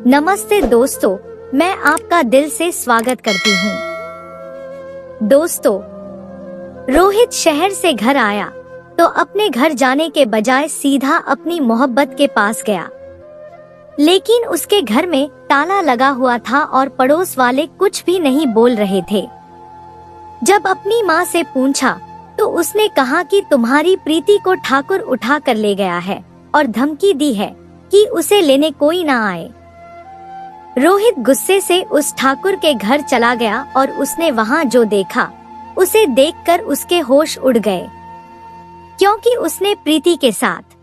नमस्ते दोस्तों, मैं आपका दिल से स्वागत करती हूँ। दोस्तों, रोहित शहर से घर आया तो अपने घर जाने के बजाय सीधा अपनी मोहब्बत के पास गया। लेकिन उसके घर में ताला लगा हुआ था और पड़ोस वाले कुछ भी नहीं बोल रहे थे। जब अपनी माँ से पूछा तो उसने कहा कि तुम्हारी प्रीति को ठाकुर उठा कर ले गया है और धमकी दी है कि उसे लेने कोई ना आए। रोहित गुस्से से उस ठाकुर के घर चला गया और उसने वहां जो देखा उसे देखकर उसके होश उड़ गए, क्योंकि उसने प्रीति के साथ।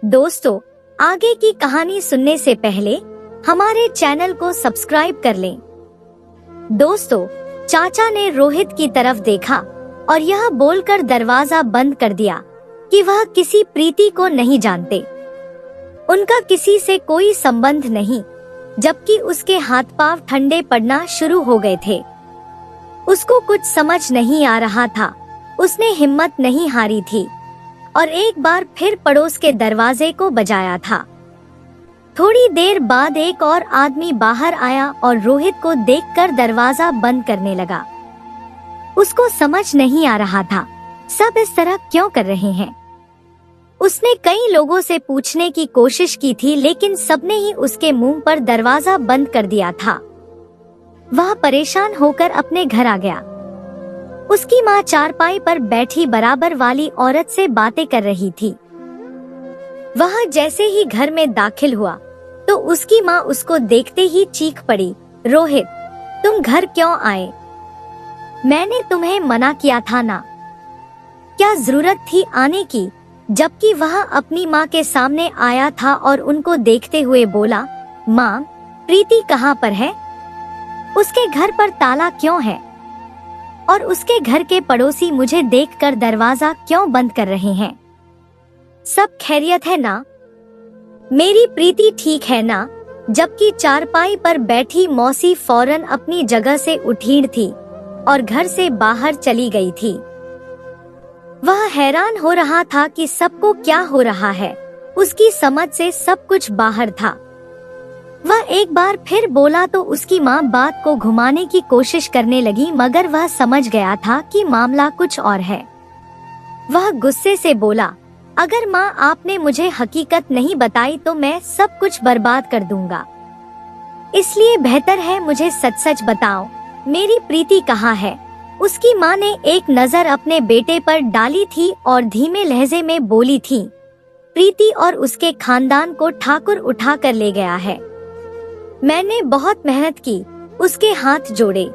दोस्तों, आगे की कहानी सुनने से पहले हमारे चैनल को सब्सक्राइब कर लें। दोस्तों, चाचा ने रोहित की तरफ देखा और यह बोलकर दरवाजा बंद कर दिया कि वह किसी प्रीति को नहीं जानते, उनका किसी से कोई संबंध नहीं। जबकि उसके हाथ पांव ठंडे पड़ना शुरू हो गए थे। उसको कुछ समझ नहीं आ रहा था। उसने हिम्मत नहीं हारी थी और एक बार फिर पड़ोस के दरवाजे को बजाया था। थोड़ी देर बाद एक और आदमी बाहर आया और रोहित को देखकर दरवाजा बंद करने लगा। उसको समझ नहीं आ रहा था सब इस तरह क्यों कर रहे हैं। उसने कई लोगों से पूछने की कोशिश की थी, लेकिन सबने ही उसके मुंह पर दरवाजा बंद कर दिया था। वह परेशान होकर अपने घर आ गया। उसकी माँ चारपाई पर बैठी बराबर वाली औरत से बातें कर रही थी। वह जैसे ही घर में दाखिल हुआ तो उसकी माँ उसको देखते ही चीख पड़ी, रोहित, तुम घर क्यों आए? मैंने तुम्हें मना किया था ना। क्या जरूरत थी आने की? जबकि वह अपनी माँ के सामने आया था और उनको देखते हुए बोला, माँ, प्रीति कहाँ पर है? उसके घर पर ताला क्यों है? और उसके घर के पड़ोसी मुझे देखकर दरवाजा क्यों बंद कर रहे हैं? सब खैरियत है ना? मेरी प्रीति ठीक है ना? जबकि चारपाई पर बैठी मौसी फौरन अपनी जगह से उठी थी और घर से बाहर चली गई थी। वह हैरान हो रहा था कि सबको क्या हो रहा है। उसकी समझ से सब कुछ बाहर था। वह एक बार फिर बोला तो उसकी माँ बात को घुमाने की कोशिश करने लगी, मगर वह समझ गया था कि मामला कुछ और है। वह गुस्से से बोला, अगर माँ आपने मुझे हकीकत नहीं बताई तो मैं सब कुछ बर्बाद कर दूंगा। इसलिए बेहतर है मुझे सच सच बताओ, मेरी प्रीति कहाँ है? उसकी माँ ने एक नजर अपने बेटे पर डाली थी और धीमे लहजे में बोली थी, प्रीति और उसके खानदान को ठाकुर उठा कर ले गया है। मैंने बहुत मेहनत की, उसके हाथ जोड़े।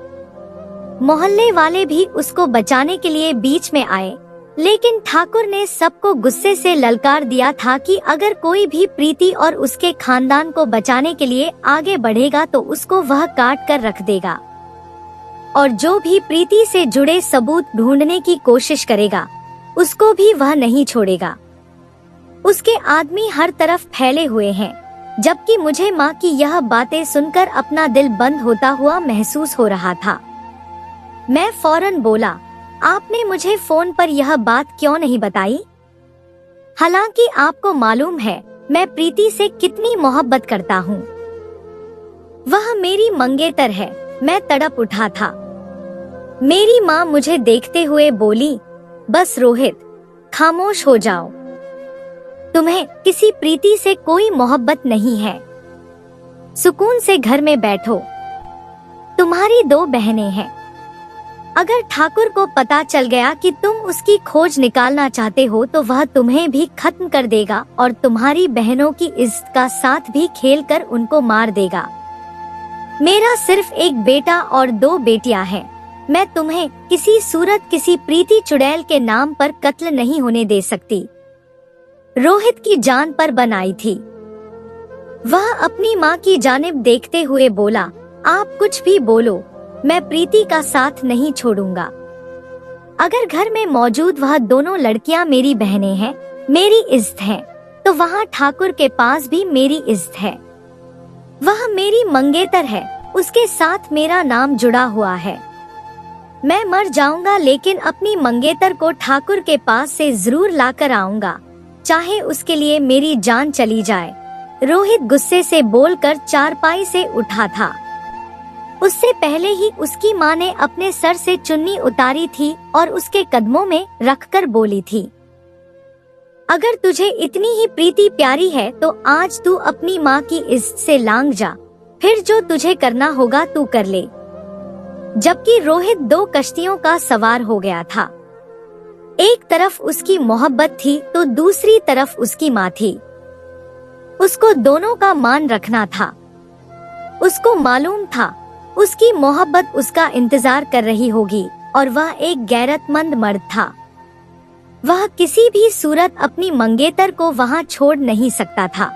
मोहल्ले वाले भी उसको बचाने के लिए बीच में आए, लेकिन ठाकुर ने सबको गुस्से से ललकार दिया था कि अगर कोई भी प्रीति और उसके खानदान को बचाने के लिए आगे बढ़ेगा तो उसको वह काट कर रख देगा, और जो भी प्रीति से जुड़े सबूत ढूंढने की कोशिश करेगा उसको भी वह नहीं छोड़ेगा। उसके आदमी हर तरफ फैले हुए हैं। जबकि मुझे माँ की यह बातें सुनकर अपना दिल बंद होता हुआ महसूस हो रहा था। मैं फौरन बोला, आपने मुझे फोन पर यह बात क्यों नहीं बताई? हालांकि आपको मालूम है मैं प्रीति से कितनी मोहब्बत करता हूँ। वह मेरी मंगेतर है। मैं तड़प उठा था। मेरी माँ मुझे देखते हुए बोली, बस रोहित, खामोश हो जाओ। तुम्हें किसी प्रीति से कोई मोहब्बत नहीं है। सुकून से घर में बैठो। तुम्हारी 2 बहनें हैं। अगर ठाकुर को पता चल गया कि तुम उसकी खोज निकालना चाहते हो तो वह तुम्हें भी खत्म कर देगा और तुम्हारी बहनों की इज्जत का साथ भी खेलकर उनको मार देगा। मेरा सिर्फ एक बेटा और 2 बेटियां हैं। मैं तुम्हें किसी सूरत किसी प्रीति चुड़ैल के नाम पर कत्ल नहीं होने दे सकती। रोहित की जान पर बन आई थी। वह अपनी माँ की जानिब देखते हुए बोला, आप कुछ भी बोलो, मैं प्रीति का साथ नहीं छोड़ूंगा। अगर घर में मौजूद वह दोनों लड़कियां मेरी बहनें हैं, मेरी इज्जत है, तो वहाँ ठाकुर के पास भी मेरी इज्जत है। वह मेरी मंगेतर है, उसके साथ मेरा नाम जुड़ा हुआ है। मैं मर जाऊंगा लेकिन अपनी मंगेतर को ठाकुर के पास से जरूर लाकर आऊंगा, चाहे उसके लिए मेरी जान चली जाए। रोहित गुस्से से बोलकर चारपाई से उठा था। उससे पहले ही उसकी माँ ने अपने सर से चुन्नी उतारी थी और उसके कदमों में रखकर बोली थी, अगर तुझे इतनी ही प्रीति प्यारी है तो आज तू अपनी माँ की इज्जत से लांग जा, फिर जो तुझे करना होगा तू कर ले। जबकि रोहित 2 कश्तियों का सवार हो गया था। एक तरफ उसकी मोहब्बत थी तो दूसरी तरफ उसकी माँ थी। उसको दोनों का मान रखना था। उसको मालूम था उसकी मोहब्बत उसका इंतजार कर रही होगी और वह एक गैरतमंद मर्द था। वह किसी भी सूरत अपनी मंगेतर को वहां छोड़ नहीं सकता था।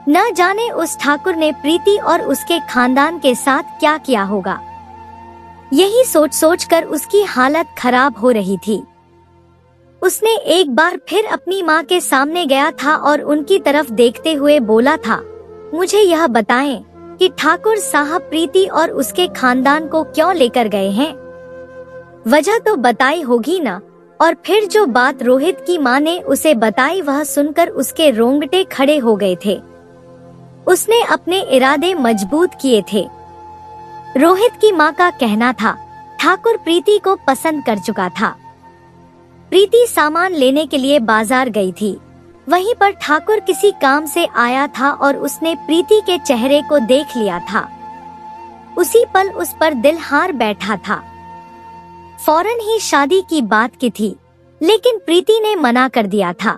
न जाने उस ठाकुर ने प्रीति और उसके खानदान के साथ क्या किया होगा। यही सोच सोच कर उसकी हालत खराब हो रही थी। उसने एक बार फिर अपनी माँ के सामने गया था और उनकी तरफ देखते हुए बोला था, मुझे यह बताएं कि ठाकुर साहब प्रीति और उसके खानदान को क्यों लेकर गए हैं? वजह तो बताई होगी ना। और फिर जो बात रोहित की माँ ने उसे बताई वह सुनकर उसके रोंगटे खड़े हो गए थे। उसने अपने इरादे मजबूत किए थे। रोहित की माँ का कहना था, ठाकुर प्रीति को पसंद कर चुका था। प्रीति सामान लेने के लिए बाजार गई थी। वहीं पर ठाकुर किसी काम से आया था और उसने प्रीति के चेहरे को देख लिया था। उसी पल उस पर दिल हार बैठा था। फौरन ही शादी की बात की थी, लेकिन प्रीति ने मना कर दिया था।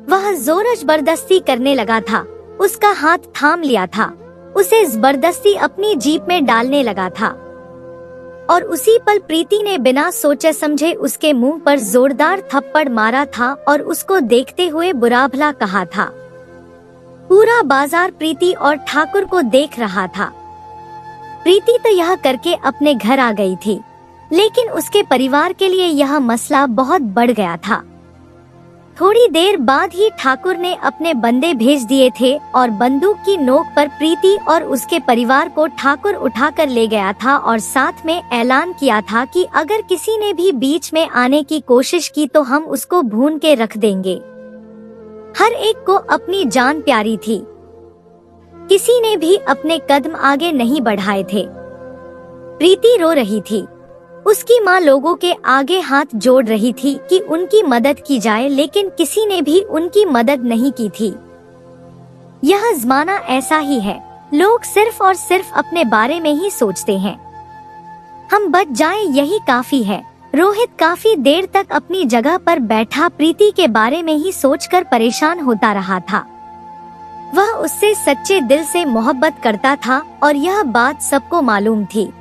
वह जोर जबरदस्ती करने लगा था। उसका हाथ थाम लिया था। उसे जबरदस्ती अपनी जीप में डालने लगा था और उसी पल प्रीति ने बिना सोचे समझे उसके मुंह पर जोरदार थप्पड़ मारा था और उसको देखते हुए बुरा भला कहा था। पूरा बाजार प्रीति और ठाकुर को देख रहा था। प्रीति तो यह करके अपने घर आ गई थी, लेकिन उसके परिवार के लिए यह मसला बहुत बढ़ गया था। थोड़ी देर बाद ही ठाकुर ने अपने बंदे भेज दिए थे और बंदूक की नोक पर प्रीति और उसके परिवार को ठाकुर उठाकर ले गया था और साथ में ऐलान किया था कि अगर किसी ने भी बीच में आने की कोशिश की तो हम उसको भून के रख देंगे। हर एक को अपनी जान प्यारी थी। किसी ने भी अपने कदम आगे नहीं बढ़ाए थे। प्रीति रो रही थी। उसकी माँ लोगों के आगे हाथ जोड़ रही थी कि उनकी मदद की जाए, लेकिन किसी ने भी उनकी मदद नहीं की थी। यह ज़माना ऐसा ही है। लोग सिर्फ और सिर्फ अपने बारे में ही सोचते हैं। हम बच जाएं यही काफी है। रोहित काफी देर तक अपनी जगह पर बैठा प्रीति के बारे में ही सोचकर परेशान होता रहा था। वह उससे सच्चे दिल से मोहब्बत करता था और यह बात सबको मालूम थी।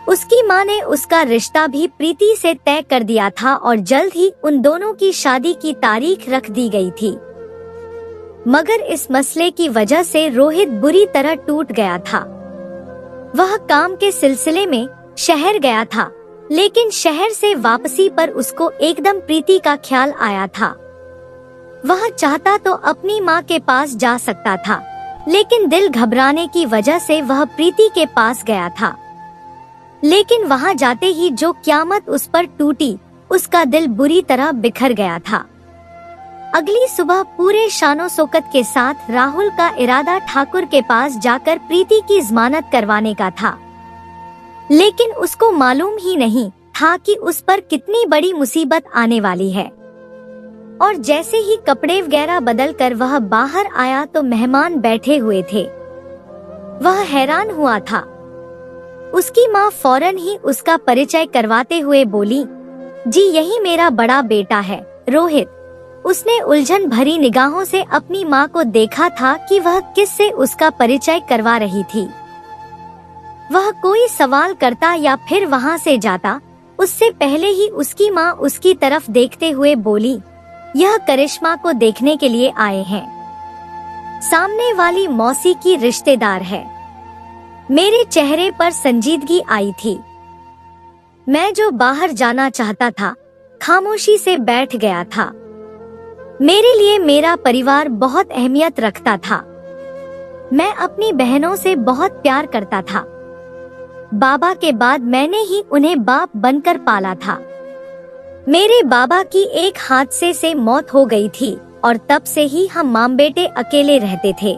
उसकी माँ ने उसका रिश्ता भी प्रीति से तय कर दिया था और जल्द ही उन दोनों की शादी की तारीख रख दी गई थी। मगर इस मसले की वजह से रोहित बुरी तरह टूट गया था। वह काम के सिलसिले में शहर गया था, लेकिन शहर से वापसी पर उसको एकदम प्रीति का ख्याल आया था। वह चाहता तो अपनी माँ के पास जा सकता था, लेकिन दिल घबराने की वजह से वह प्रीति के पास गया था। लेकिन वहां जाते ही जो क़यामत उस पर टूटी, उसका दिल बुरी तरह बिखर गया था। अगली सुबह पूरे शानो शौकत के साथ राहुल का इरादा ठाकुर के पास जाकर प्रीति की जमानत करवाने का था, लेकिन उसको मालूम ही नहीं था कि उस पर कितनी बड़ी मुसीबत आने वाली है। और जैसे ही कपड़े वगैरह बदल कर वह बाहर आया तो मेहमान बैठे हुए थे। वह हैरान हुआ था। उसकी माँ फौरन ही उसका परिचय करवाते हुए बोली, जी यही मेरा बड़ा बेटा है रोहित। उसने उलझन भरी निगाहों से अपनी माँ को देखा था कि वह किससे उसका परिचय करवा रही थी। वह कोई सवाल करता या फिर वहाँ से जाता, उससे पहले ही उसकी माँ उसकी तरफ देखते हुए बोली, यह करिश्मा को देखने के लिए आए हैं। सामने वाली मौसी की रिश्तेदार है। मेरे चेहरे पर संजीदगी आई थी। मैं जो बाहर जाना चाहता था, खामोशी से बैठ गया था। मेरे लिए मेरा परिवार बहुत अहमियत रखता था। मैं अपनी बहनों से बहुत प्यार करता था। बाबा के बाद मैंने ही उन्हें बाप बनकर पाला था। मेरे बाबा की एक हादसे से मौत हो गई थी, और तब से ही हम माम बेटे अकेले रहते थे।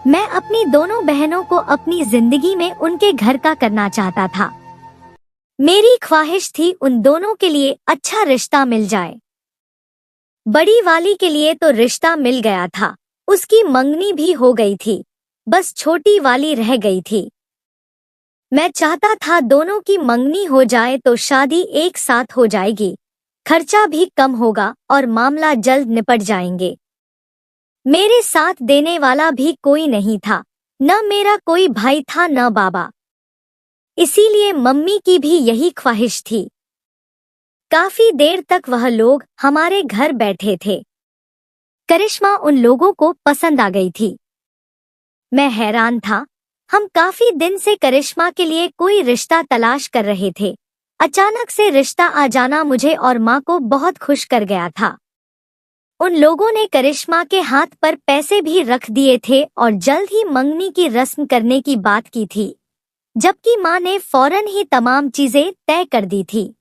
मैं अपनी दोनों बहनों को अपनी जिंदगी में उनके घर का करना चाहता था। मेरी ख्वाहिश थी उन दोनों के लिए अच्छा रिश्ता मिल जाए। बड़ी वाली के लिए तो रिश्ता मिल गया था, उसकी मंगनी भी हो गई थी, बस छोटी वाली रह गई थी। मैं चाहता था दोनों की मंगनी हो जाए तो शादी एक साथ हो जाएगी, खर्चा भी कम होगा और मामला जल्द निपट जाएंगे। मेरे साथ देने वाला भी कोई नहीं था, न मेरा कोई भाई था न बाबा, इसीलिए मम्मी की भी यही ख्वाहिश थी। काफी देर तक वह लोग हमारे घर बैठे थे। करिश्मा उन लोगों को पसंद आ गई थी। मैं हैरान था। हम काफी दिन से करिश्मा के लिए कोई रिश्ता तलाश कर रहे थे। अचानक से रिश्ता आ जाना मुझे और माँ को बहुत खुश कर गया था। उन लोगों ने करिश्मा के हाथ पर पैसे भी रख दिए थे और जल्द ही मंगनी की रस्म करने की बात की थी, जबकि माँ ने फौरन ही तमाम चीजें तय कर दी थी।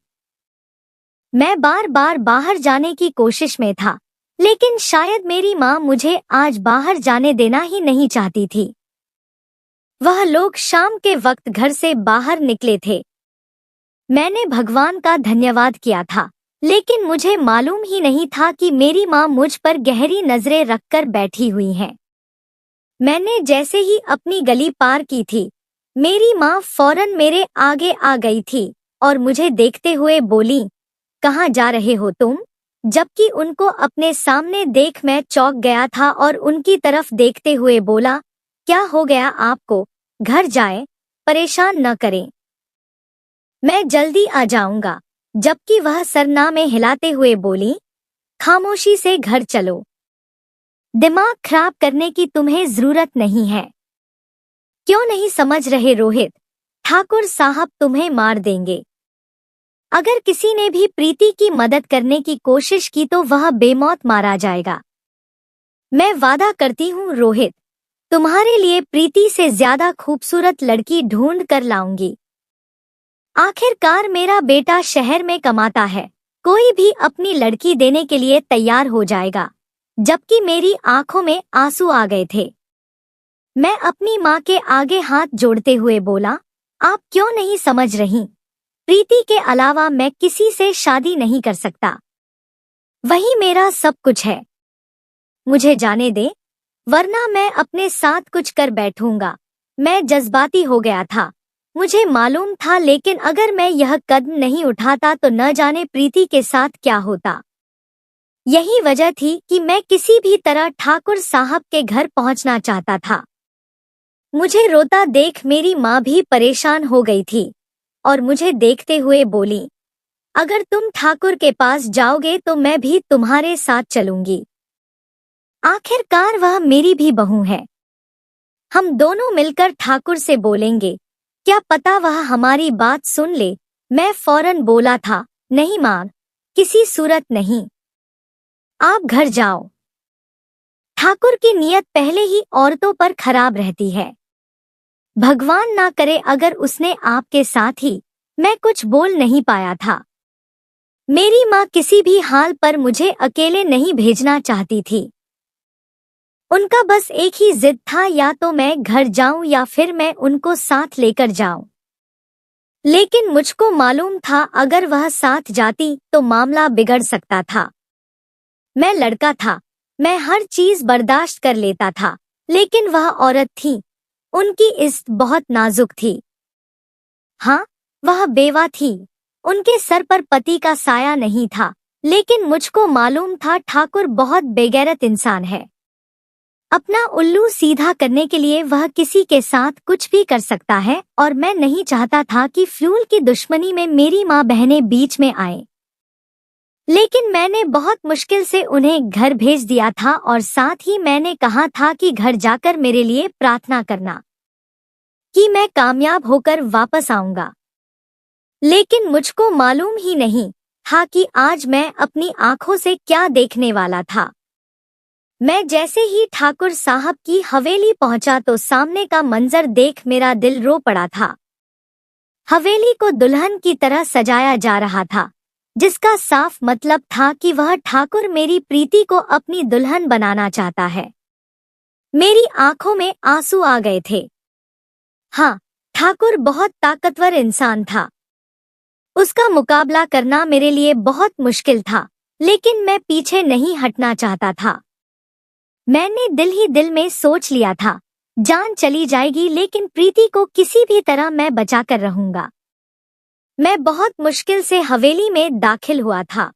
मैं बार बार बाहर जाने की कोशिश में था, लेकिन शायद मेरी माँ मुझे आज बाहर जाने देना ही नहीं चाहती थी। वह लोग शाम के वक्त घर से बाहर निकले थे। मैंने भगवान का धन्यवाद किया था, लेकिन मुझे मालूम ही नहीं था कि मेरी माँ मुझ पर गहरी नजरें रखकर बैठी हुई हैं। मैंने जैसे ही अपनी गली पार की थी, मेरी माँ फौरन मेरे आगे आ गई थी और मुझे देखते हुए बोली, कहाँ जा रहे हो तुम? जबकि उनको अपने सामने देख मैं चौंक गया था और उनकी तरफ देखते हुए बोला, क्या हो गया आपको? घर जाएं, परेशान न करें, मैं जल्दी आ जाऊंगा। जबकि वह सरना में हिलाते हुए बोली, खामोशी से घर चलो, दिमाग खराब करने की तुम्हें जरूरत नहीं है। क्यों नहीं समझ रहे रोहित? ठाकुर साहब तुम्हें मार देंगे। अगर किसी ने भी प्रीति की मदद करने की कोशिश की तो वह बेमौत मारा जाएगा। मैं वादा करती हूँ रोहित, तुम्हारे लिए प्रीति से ज्यादा खूबसूरत लड़की ढूंढ कर लाऊंगी। आखिरकार मेरा बेटा शहर में कमाता है, कोई भी अपनी लड़की देने के लिए तैयार हो जाएगा। जबकि मेरी आंखों में आंसू आ गए थे। मैं अपनी माँ के आगे हाथ जोड़ते हुए बोला, आप क्यों नहीं समझ रही? प्रीति के अलावा मैं किसी से शादी नहीं कर सकता। वही मेरा सब कुछ है। मुझे जाने दे, वरना मैं अपने साथ कुछ कर बैठूंगा। मैं जज्बाती हो गया था, मुझे मालूम था, लेकिन अगर मैं यह कदम नहीं उठाता तो न जाने प्रीति के साथ क्या होता। यही वजह थी कि मैं किसी भी तरह ठाकुर साहब के घर पहुंचना चाहता था। मुझे रोता देख मेरी माँ भी परेशान हो गई थी और मुझे देखते हुए बोली, अगर तुम ठाकुर के पास जाओगे तो मैं भी तुम्हारे साथ चलूंगी। आखिरकार वह मेरी भी बहू है। हम दोनों मिलकर ठाकुर से बोलेंगे, क्या पता वह हमारी बात सुन ले। मैं फौरन बोला था, नहीं माँ, किसी सूरत नहीं, आप घर जाओ। ठाकुर की नीयत पहले ही औरतों पर खराब रहती है। भगवान ना करे अगर उसने आपके साथ ही। मैं कुछ बोल नहीं पाया था। मेरी माँ किसी भी हाल पर मुझे अकेले नहीं भेजना चाहती थी। उनका बस एक ही जिद था, या तो मैं घर जाऊं या फिर मैं उनको साथ लेकर जाऊं। लेकिन मुझको मालूम था अगर वह साथ जाती तो मामला बिगड़ सकता था। मैं लड़का था, मैं हर चीज बर्दाश्त कर लेता था, लेकिन वह औरत थी, उनकी इज्जत बहुत नाजुक थी। हाँ, वह बेवा थी, उनके सर पर पति का साया नहीं था, लेकिन मुझको मालूम था ठाकुर बहुत बेगैरत इंसान है। अपना उल्लू सीधा करने के लिए वह किसी के साथ कुछ भी कर सकता है और मैं नहीं चाहता था कि फ्यूल की दुश्मनी में मेरी माँ बहनें बीच में आए। लेकिन मैंने बहुत मुश्किल से उन्हें घर भेज दिया था और साथ ही मैंने कहा था कि घर जाकर मेरे लिए प्रार्थना करना कि मैं कामयाब होकर वापस आऊंगा। लेकिन मुझको मालूम ही नहीं था कि आज मैं अपनी आंखों से क्या देखने वाला था। मैं जैसे ही ठाकुर साहब की हवेली पहुंचा तो सामने का मंजर देख मेरा दिल रो पड़ा था। हवेली को दुल्हन की तरह सजाया जा रहा था। जिसका साफ मतलब था कि वह ठाकुर मेरी प्रीति को अपनी दुल्हन बनाना चाहता है। मेरी आंखों में आंसू आ गए थे। हाँ, ठाकुर बहुत ताकतवर इंसान था। उसका मुकाबला करना मेरे लिए बहुत मुश्किल था, लेकिन मैं पीछे नहीं हटना चाहता था। मैंने दिल ही दिल में सोच लिया था, जान चली जाएगी लेकिन प्रीति को किसी भी तरह मैं बचा कर रहूंगा। मैं बहुत मुश्किल से हवेली में दाखिल हुआ था।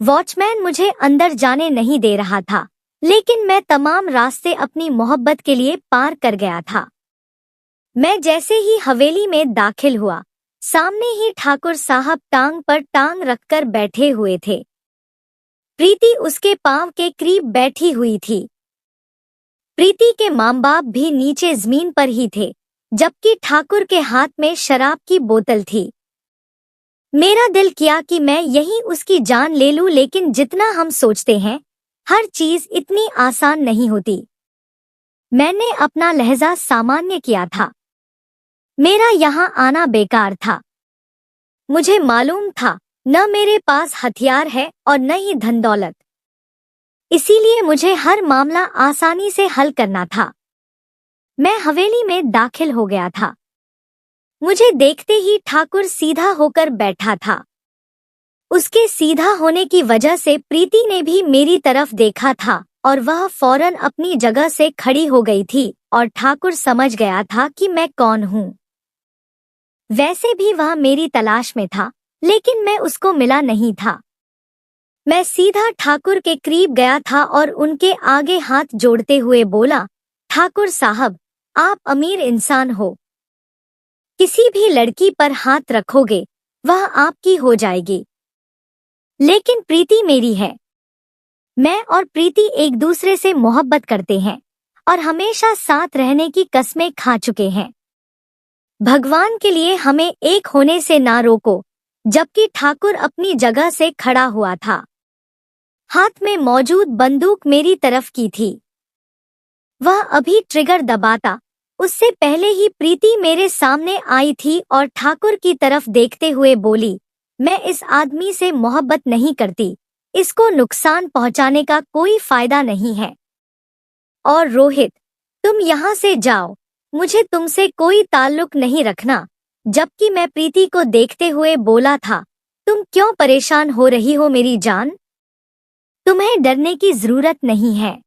वॉचमैन मुझे अंदर जाने नहीं दे रहा था, लेकिन मैं तमाम रास्ते अपनी मोहब्बत के लिए पार कर गया था। मैं जैसे ही हवेली में दाखिल हुआ, सामने ही ठाकुर साहब टांग पर टांग रखकर बैठे हुए थे। प्रीति उसके पांव के करीब बैठी हुई थी। प्रीति के माँ बाप भी नीचे जमीन पर ही थे, जबकि ठाकुर के हाथ में शराब की बोतल थी। मेरा दिल किया कि मैं यहीं उसकी जान ले लूं, लेकिन जितना हम सोचते हैं, हर चीज इतनी आसान नहीं होती। मैंने अपना लहजा सामान्य किया था। मेरा यहाँ आना बेकार था। मुझे मालूम था न मेरे पास हथियार है और न ही धन दौलत, इसीलिए मुझे हर मामला आसानी से हल करना था। मैं हवेली में दाखिल हो गया था। मुझे देखते ही ठाकुर सीधा होकर बैठा था। उसके सीधा होने की वजह से प्रीति ने भी मेरी तरफ देखा था और वह फौरन अपनी जगह से खड़ी हो गई थी और ठाकुर समझ गया था कि मैं कौन हूँ। वैसे भी वह मेरी तलाश में था, लेकिन मैं उसको मिला नहीं था। मैं सीधा ठाकुर के करीब गया था और उनके आगे हाथ जोड़ते हुए बोला, ठाकुर साहब, आप अमीर इंसान हो। किसी भी लड़की पर हाथ रखोगे, वह आपकी हो जाएगी। लेकिन प्रीति मेरी है। मैं और प्रीति एक दूसरे से मोहब्बत करते हैं और हमेशा साथ रहने की कस्में खा चुके हैं। भगवान के लिए हमें एक होने से ना रोको। जबकि ठाकुर अपनी जगह से खड़ा हुआ था। हाथ में मौजूद बंदूक मेरी तरफ की थी। वह अभी ट्रिगर दबाता, उससे पहले ही प्रीति मेरे सामने आई थी और ठाकुर की तरफ देखते हुए बोली, मैं इस आदमी से मोहब्बत नहीं करती, इसको नुकसान पहुंचाने का कोई फायदा नहीं है। और रोहित, तुम यहाँ से जाओ, मुझे तुमसे कोई ताल्लुक नहीं रखना। जबकि मैं प्रीति को देखते हुए बोला था, तुम क्यों परेशान हो रही हो मेरी जान? तुम्हें डरने की जरूरत नहीं है।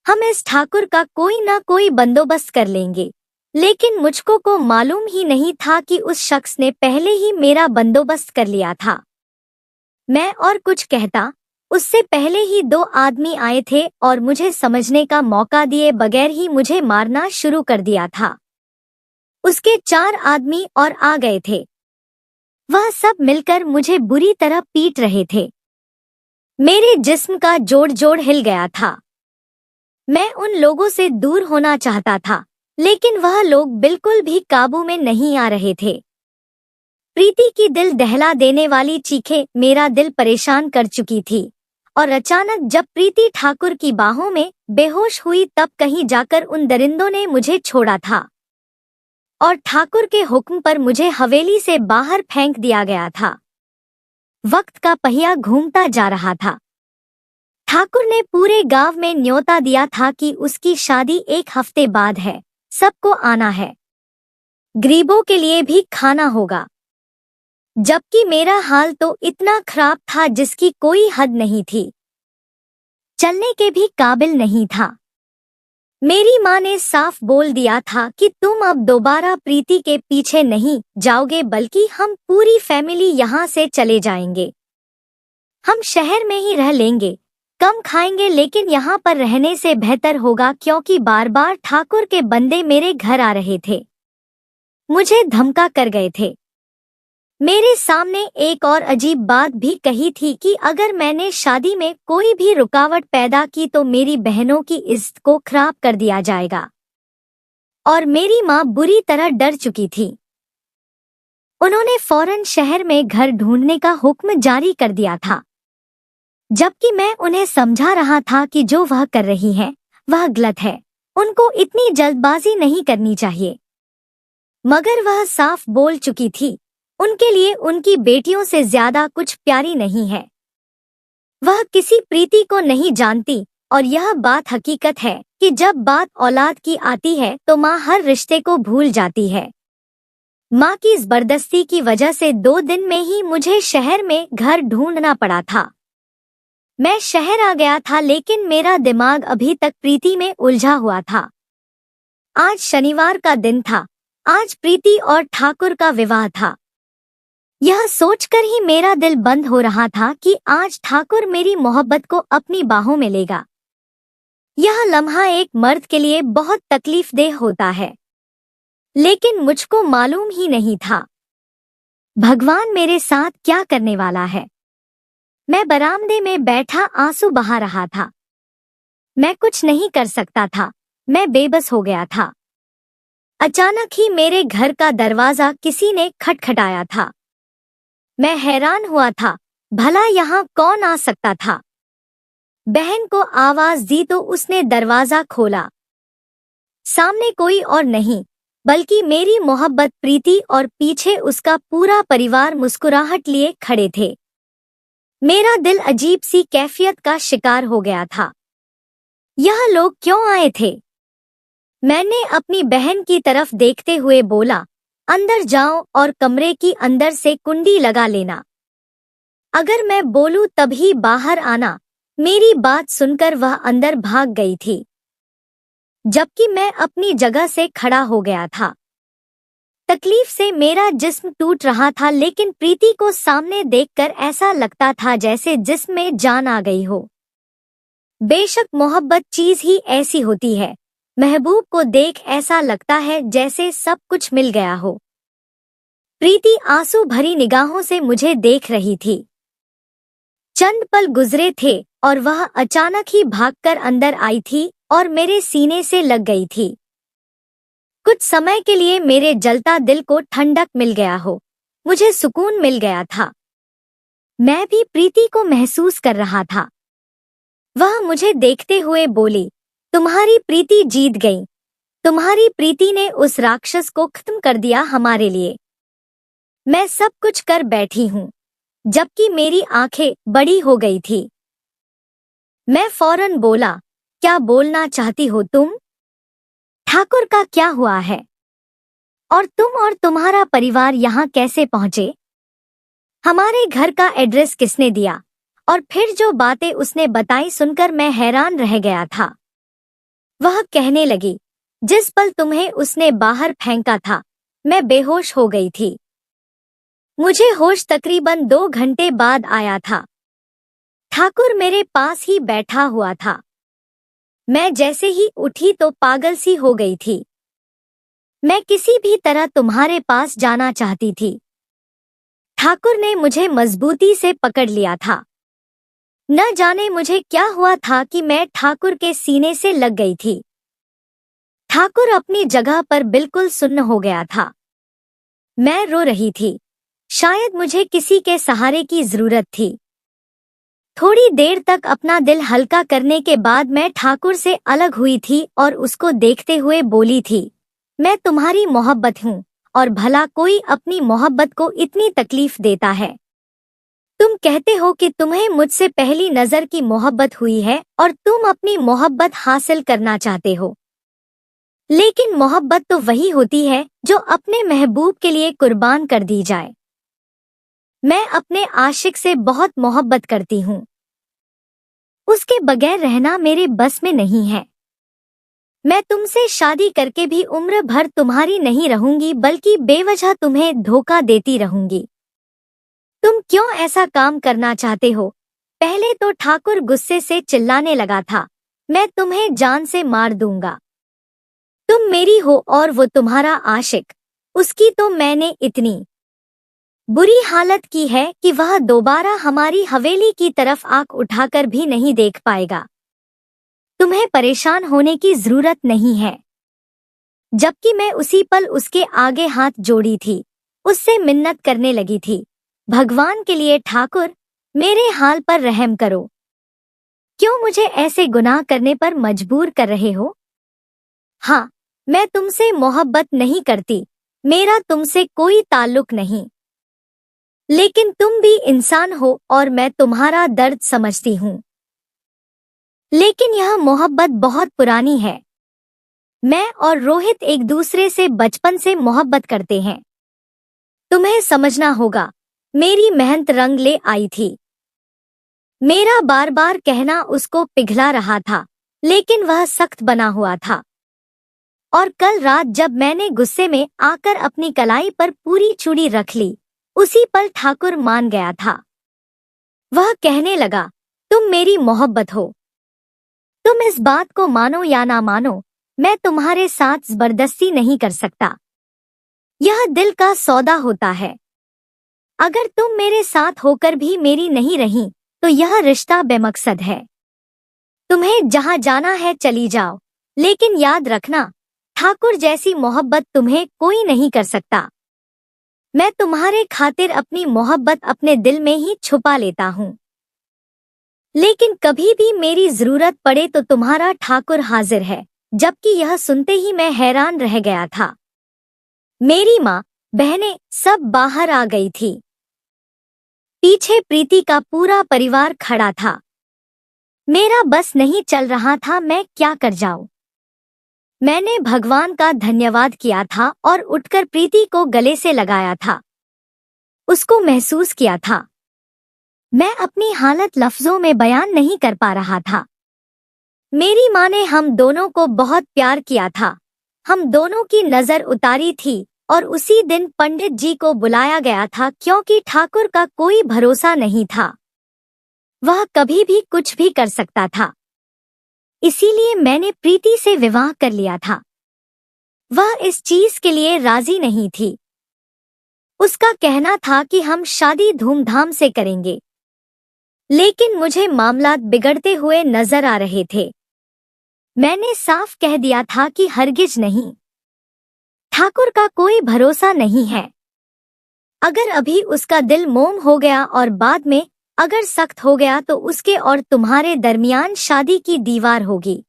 हम इस ठाकुर का कोई ना कोई बंदोबस्त कर लेंगे। लेकिन मुझको को मालूम ही नहीं था कि उस शख्स ने पहले ही मेरा बंदोबस्त कर लिया था। मैं और कुछ कहता, उससे पहले ही 2 आदमी आए थे और मुझे समझने का मौका दिए बगैर ही मुझे मारना शुरू कर दिया था। उसके 4 आदमी और आ गए थे। वह सब मिलकर मुझे बुरी तरह पीट रहे थे। मेरे जिस्म का जोड़ हिल गया था। मैं उन लोगों से दूर होना चाहता था, लेकिन वह लोग बिल्कुल भी काबू में नहीं आ रहे थे। प्रीति की दिल दहला देने वाली चीखें मेरा दिल परेशान कर चुकी थी और अचानक जब प्रीति ठाकुर की बाहों में बेहोश हुई, तब कहीं जाकर उन दरिंदों ने मुझे छोड़ा था और ठाकुर के हुक्म पर मुझे हवेली से बाहर फेंक दिया गया था। वक्त का पहिया घूमता जा रहा था। ठाकुर ने पूरे गांव में न्योता दिया था कि उसकी शादी 1 हफ्ते बाद है, सबको आना है, गरीबों के लिए भी खाना होगा। जबकि मेरा हाल तो इतना खराब था जिसकी कोई हद नहीं थी, चलने के भी काबिल नहीं था। मेरी माँ ने साफ बोल दिया था कि तुम अब दोबारा प्रीति के पीछे नहीं जाओगे, बल्कि हम पूरी फैमिली यहाँ से चले जाएंगे। हम शहर में ही रह लेंगे, कम खाएंगे, लेकिन यहाँ पर रहने से बेहतर होगा, क्योंकि बार बार ठाकुर के बंदे मेरे घर आ रहे थे, मुझे धमका कर गए थे। मेरे सामने एक और अजीब बात भी कही थी कि अगर मैंने शादी में कोई भी रुकावट पैदा की तो मेरी बहनों की इज्जत को खराब कर दिया जाएगा। और मेरी माँ बुरी तरह डर चुकी थी। उन्होंने फौरन शहर में घर ढूंढने का हुक्म जारी कर दिया था, जबकि मैं उन्हें समझा रहा था कि जो वह कर रही हैं वह गलत है, उनको इतनी जल्दबाजी नहीं करनी चाहिए। मगर वह साफ बोल चुकी थी, उनके लिए उनकी बेटियों से ज्यादा कुछ प्यारी नहीं है। वह किसी प्रीति को नहीं जानती और यह बात हकीकत है कि जब बात औलाद की आती है तो माँ हर रिश्ते को भूल जाती है। माँ की जबरदस्ती की वजह से 2 दिन में ही मुझे शहर में घर ढूंढना पड़ा था। मैं शहर आ गया था लेकिन मेरा दिमाग अभी तक प्रीति में उलझा हुआ था। आज शनिवार का दिन था। आज प्रीति और ठाकुर का विवाह था। यह सोचकर ही मेरा दिल बंद हो रहा था कि आज ठाकुर मेरी मोहब्बत को अपनी बाहों में लेगा। यह लम्हा एक मर्द के लिए बहुत तकलीफदेह होता है, लेकिन मुझको मालूम ही नहीं था भगवान मेरे साथ क्या करने वाला है। मैं बरामदे में बैठा आंसू बहा रहा था। मैं कुछ नहीं कर सकता था। मैं बेबस हो गया था। अचानक ही मेरे घर का दरवाजा किसी ने खटखटाया था। मैं हैरान हुआ था, भला यहाँ कौन आ सकता था। बहन को आवाज दी तो उसने दरवाजा खोला। सामने कोई और नहीं बल्कि मेरी मोहब्बत प्रीति और पीछे उसका पूरा परिवार मुस्कुराहट लिए खड़े थे। मेरा दिल अजीब सी कैफियत का शिकार हो गया था। यह लोग क्यों आए थे? मैंने अपनी बहन की तरफ देखते हुए बोला, अंदर जाओ और कमरे की अंदर से कुंडी लगा लेना। अगर मैं बोलूं तभी बाहर आना। मेरी बात सुनकर वह अंदर भाग गई थी, जबकि मैं अपनी जगह से खड़ा हो गया था। तकलीफ से मेरा जिस्म टूट रहा था, लेकिन प्रीति को सामने देखकर ऐसा लगता था जैसे जिस्म में जान आ गई हो। बेशक मोहब्बत चीज ही ऐसी होती है। महबूब को देख ऐसा लगता है जैसे सब कुछ मिल गया हो। प्रीति आंसू भरी निगाहों से मुझे देख रही थी। चंद पल गुजरे थे और वह अचानक ही भागकर अंदर आई थी और मेरे सीने से लग गई थी। कुछ समय के लिए मेरे जलता दिल को ठंडक मिल गया हो। मुझे सुकून मिल गया था। मैं भी प्रीति को महसूस कर रहा था। वह मुझे देखते हुए बोली, तुम्हारी प्रीति जीत गई। तुम्हारी प्रीति ने उस राक्षस को खत्म कर दिया हमारे लिए। मैं सब कुछ कर बैठी हूँ, जबकि मेरी आंखें बड़ी हो गई थी। मैं फौरन बोला, क्या बोलना चाहती हो तुम? ठाकुर का क्या हुआ है? और तुम और तुम्हारा परिवार यहाँ कैसे पहुँचे? हमारे घर का एड्रेस किसने दिया? और फिर जो बातें उसने बताई सुनकर मैं हैरान रह गया था। वह कहने लगी, जिस पल तुम्हें उसने बाहर फेंका था मैं बेहोश हो गई थी। मुझे होश तकरीबन 2 घंटे बाद आया था। ठाकुर मेरे पास ही बैठा हुआ था। मैं जैसे ही उठी तो पागल सी हो गई थी। मैं किसी भी तरह तुम्हारे पास जाना चाहती थी। ठाकुर ने मुझे मजबूती से पकड़ लिया था। न जाने मुझे क्या हुआ था कि मैं ठाकुर के सीने से लग गई थी। ठाकुर अपनी जगह पर बिल्कुल सुन्न हो गया था। मैं रो रही थी। शायद मुझे किसी के सहारे की जरूरत थी। थोड़ी देर तक अपना दिल हल्का करने के बाद मैं ठाकुर से अलग हुई थी और उसको देखते हुए बोली थी, मैं तुम्हारी मोहब्बत हूँ और भला कोई अपनी मोहब्बत को इतनी तकलीफ देता है? तुम कहते हो कि तुम्हें मुझसे पहली नजर की मोहब्बत हुई है और तुम अपनी मोहब्बत हासिल करना चाहते हो, लेकिन मोहब्बत तो वही होती है जो अपने महबूब के लिए कुर्बान कर दी जाए। मैं अपने आशिक से बहुत मोहब्बत करती हूँ। उसके बगैर रहना मेरे बस में नहीं है। मैं तुमसे शादी करके भी उम्र भर तुम्हारी नहीं रहूंगी, बल्कि बेवजह तुम्हें धोखा देती रहूंगी। तुम क्यों ऐसा काम करना चाहते हो? पहले तो ठाकुर गुस्से से चिल्लाने लगा था, मैं तुम्हें जान से मार दूंगा। तुम मेरी हो और वो तुम्हारा आशिक। उसकी तो मैंने इतनी बुरी हालत की है कि वह दोबारा हमारी हवेली की तरफ आंख उठाकर भी नहीं देख पाएगा। तुम्हें परेशान होने की जरूरत नहीं है। जबकि मैं उसी पल उसके आगे हाथ जोड़ी थी, उससे मिन्नत करने लगी थी, भगवान के लिए ठाकुर मेरे हाल पर रहम करो। क्यों मुझे ऐसे गुनाह करने पर मजबूर कर रहे हो? हाँ, मैं तुमसे मोहब्बत नहीं करती। मेरा तुमसे कोई ताल्लुक नहीं। लेकिन तुम भी इंसान हो और मैं तुम्हारा दर्द समझती हूँ। लेकिन यह मोहब्बत बहुत पुरानी है। मैं और रोहित एक दूसरे से बचपन से मोहब्बत करते हैं। तुम्हें समझना होगा, मेरी मेहनत रंग ले आई थी। मेरा बार बार कहना उसको पिघला रहा था, लेकिन वह सख्त बना हुआ था। और कल रात जब मैंने गुस्से में आकर अपनी कलाई पर पूरी चूड़ी रख ली, उसी पल ठाकुर मान गया था। वह कहने लगा, तुम मेरी मोहब्बत हो। तुम इस बात को मानो या ना मानो, मैं तुम्हारे साथ जबरदस्ती नहीं कर सकता। यह दिल का सौदा होता है। अगर तुम मेरे साथ होकर भी मेरी नहीं रही, तो यह रिश्ता बेमकसद है। तुम्हें जहां जाना है चली जाओ, लेकिन याद रखना, ठाकुर जैसी मोहब्बत तुम्हें कोई नहीं कर सकता। मैं तुम्हारे खातिर अपनी मोहब्बत अपने दिल में ही छुपा लेता हूँ। लेकिन कभी भी मेरी जरूरत पड़े तो तुम्हारा ठाकुर हाजिर है। जबकि यह सुनते ही मैं हैरान रह गया था। मेरी माँ, बहनें सब बाहर आ गई थी। पीछे प्रीति का पूरा परिवार खड़ा था। मेरा बस नहीं चल रहा था, मैं क्या कर जाऊं। मैंने भगवान का धन्यवाद किया था और उठकर प्रीति को गले से लगाया था। उसको महसूस किया था। मैं अपनी हालत लफ्जों में बयान नहीं कर पा रहा था। मेरी माँ ने हम दोनों को बहुत प्यार किया था। हम दोनों की नजर उतारी थी और उसी दिन पंडित जी को बुलाया गया था, क्योंकि ठाकुर का कोई भरोसा नहीं था। वह कभी भी कुछ भी कर सकता था। इसीलिए मैंने प्रीति से विवाह कर लिया था। वह इस चीज के लिए राजी नहीं थी। उसका कहना था कि हम शादी धूमधाम से करेंगे। लेकिन मुझे मामलात बिगड़ते हुए नजर आ रहे थे। मैंने साफ कह दिया था कि हरगिज नहीं। ठाकुर का कोई भरोसा नहीं है। अगर अभी उसका दिल मोम हो गया और बाद में अगर सख्त हो गया तो उसके और तुम्हारे दरमियान शादी की दीवार होगी।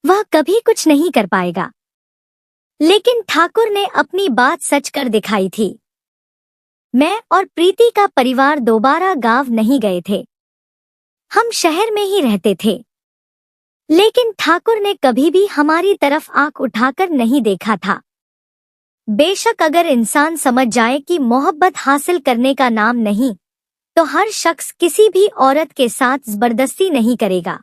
वह कभी कुछ नहीं कर पाएगा। लेकिन ठाकुर ने अपनी बात सच कर दिखाई थी। मैं और प्रीति का परिवार दोबारा गांव नहीं गए थे। हम शहर में ही रहते थे। लेकिन ठाकुर ने कभी भी हमारी तरफ आंख उठाकर नहीं देखा था। बेशक अगर इंसान समझ जाए कि मोहब्बत हासिल करने का नाम नहीं, तो हर शख्स किसी भी औरत के साथ जबरदस्ती नहीं करेगा।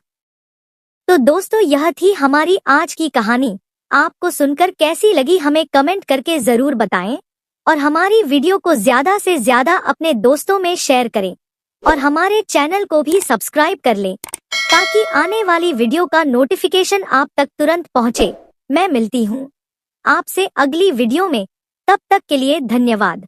तो दोस्तों, यह थी हमारी आज की कहानी। आपको सुनकर कैसी लगी हमें कमेंट करके जरूर बताएं और हमारी वीडियो को ज्यादा से ज्यादा अपने दोस्तों में शेयर करें और हमारे चैनल को भी सब्सक्राइब कर लें, ताकि आने वाली वीडियो का नोटिफिकेशन आप तक तुरंत पहुंचे। मैं मिलती हूं आपसे अगली वीडियो में। तब तक के लिए धन्यवाद।